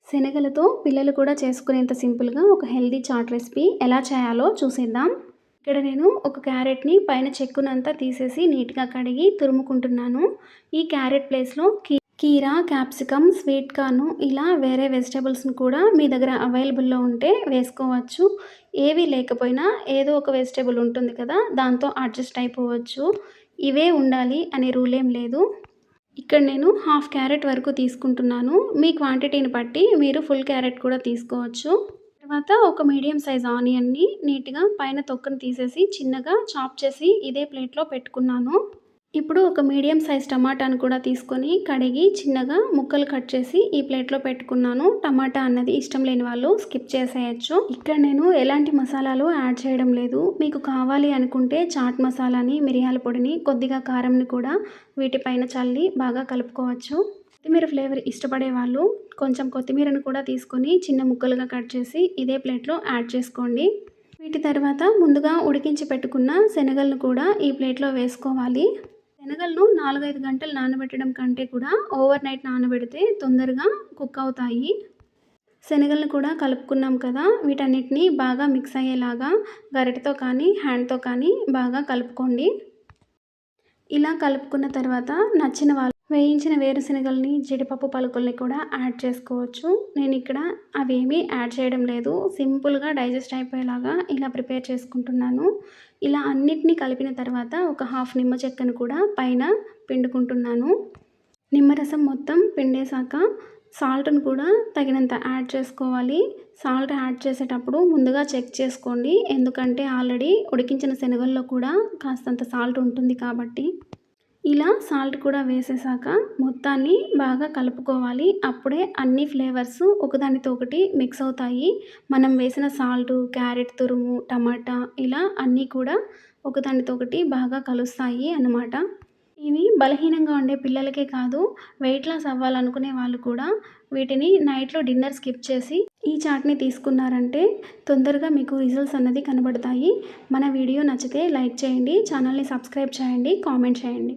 శనగలతో పిల్లలు కూడా చేసుకునేంత సింపుల్‌గా ఒక హెల్తీ చాట్ రెసిపీ ఎలా చేయాలో చూసేద్దాం. ఇక్కడ నేను ఒక క్యారెట్‌ని పైన చెక్కునంతా తీసేసి నీట్‌గా కడిగి తురుముకుంటున్నాను. ఈ క్యారెట్ ప్లేస్‌లో కీరా, క్యాప్సికమ్, స్వీట్ కార్న్ ఇలా వేరే వెజిటబుల్స్‌ని కూడా మీ దగ్గర అవైలబుల్‌లో ఉంటే వేసుకోవచ్చు. ఏవి లేకపోయినా ఏదో ఒక వెజిటబుల్ ఉంటుంది కదా! దాంతో అడ్జస్ట్ అయిపోవచ్చు. ఇవే ఉండాలి అనే రూల్ ఏం లేదు. ఇక్కడ నేను హాఫ్ క్యారెట్ వరకు తీసుకుంటున్నాను. మీ క్వాంటిటీని బట్టి మీరు ఫుల్ క్యారెట్ కూడా తీసుకోవచ్చు. తర్వాత ఒక మీడియం సైజ్ ఆనియన్‌ని నీట్‌గా పైన తొక్కను తీసేసి చిన్నగా చాప్ చేసి ఇదే ప్లేట్‌లో పెట్టుకున్నాను. ఇప్పుడు ఒక మీడియం సైజ్ టమాటాను కూడా తీసుకొని కడిగి చిన్నగా ముక్కలు కట్ చేసి ఈ ప్లేట్‌లో పెట్టుకున్నాను. టమాటా అన్నది ఇష్టం లేని వాళ్ళు స్కిప్ చేసేయొచ్చు. ఇక్కడ నేను ఎలాంటి మసాలాలు యాడ్ చేయడం లేదు. మీకు కావాలి అనుకుంటే చాట్ మసాలాని, మిరియాల పొడిని, కొద్దిగా కారంని కూడా వీటిపైన చల్లి బాగా కలుపుకోవచ్చు. కొత్తిమీర ఫ్లేవర్ ఇష్టపడే వాళ్ళు కొంచెం కొత్తిమీరను కూడా తీసుకొని చిన్న ముక్కలుగా కట్ చేసి ఇదే ప్లేట్‌లో యాడ్ చేసుకోండి. వీటి తర్వాత ముందుగా ఉడికించి పెట్టుకున్న శనగలను కూడా ఈ ప్లేట్‌లో వేసుకోవాలి. శనగలను 4, 5 గంటలు నానబెట్టడం కంటే కూడా ఓవర్ నైట్ నానబెడితే తొందరగా కుక్ అవుతాయి. శనగలను కూడా కలుపుకున్నాం కదా! వీటన్నిటిని బాగా మిక్స్ అయ్యేలాగా గరిటెతో కానీ, హ్యాండ్‌తో కానీ బాగా కలుపుకోండి. ఇలా కలుపుకున్న తర్వాత నచ్చిన వాళ్ళు వేయించిన వేరుశనగల్ని, జీడిపప్పు పలుకుల్ని కూడా యాడ్ చేసుకోవచ్చు. నేనిక్కడ అవేమీ యాడ్ చేయడం లేదు. సింపుల్‌గా డైజెస్ట్ అయిపోయేలాగా ఇలా ప్రిపేర్ చేసుకుంటున్నాను. ఇలా అన్నిటిని కలిపిన తర్వాత ఒక హాఫ్ నిమ్మ చెక్కను కూడా పైన పిండుకుంటున్నాను. నిమ్మరసం మొత్తం పిండేశాక సాల్ట్‌ను కూడా తగినంత యాడ్ చేసుకోవాలి. సాల్ట్ యాడ్ చేసేటప్పుడు ముందుగా చెక్ చేసుకోండి. ఎందుకంటే ఆల్రెడీ ఉడికించిన శనగల్లో కూడా కాస్తంత సాల్ట్ ఉంటుంది కాబట్టి. ఇలా సాల్ట్ కూడా వేసేసాక మొత్తాన్ని బాగా కలుపుకోవాలి. అప్పుడే అన్ని ఫ్లేవర్స్ ఒకదానితో ఒకటి మిక్స్ అవుతాయి. మనం వేసిన సాల్టు, క్యారెట్ తురుము, టమాటా ఇలా అన్నీ కూడా ఒకదానితో ఒకటి బాగా కలుస్తాయి అన్నమాట. ఇవి బలహీనంగా ఉండే పిల్లలకే కాదు, వెయిట్ లాస్ అవ్వాలనుకునే వాళ్ళు కూడా వీటిని నైట్‌లో డిన్నర్ స్కిప్ చేసి ఈ చాట్‌ని తీసుకున్నారంటే తొందరగా మీకు రిజల్ట్స్ అన్నది కనబడతాయి. మన వీడియో నచ్చితే లైక్ చేయండి, ఛానల్‌ని సబ్స్క్రైబ్ చేయండి, కామెంట్ చేయండి.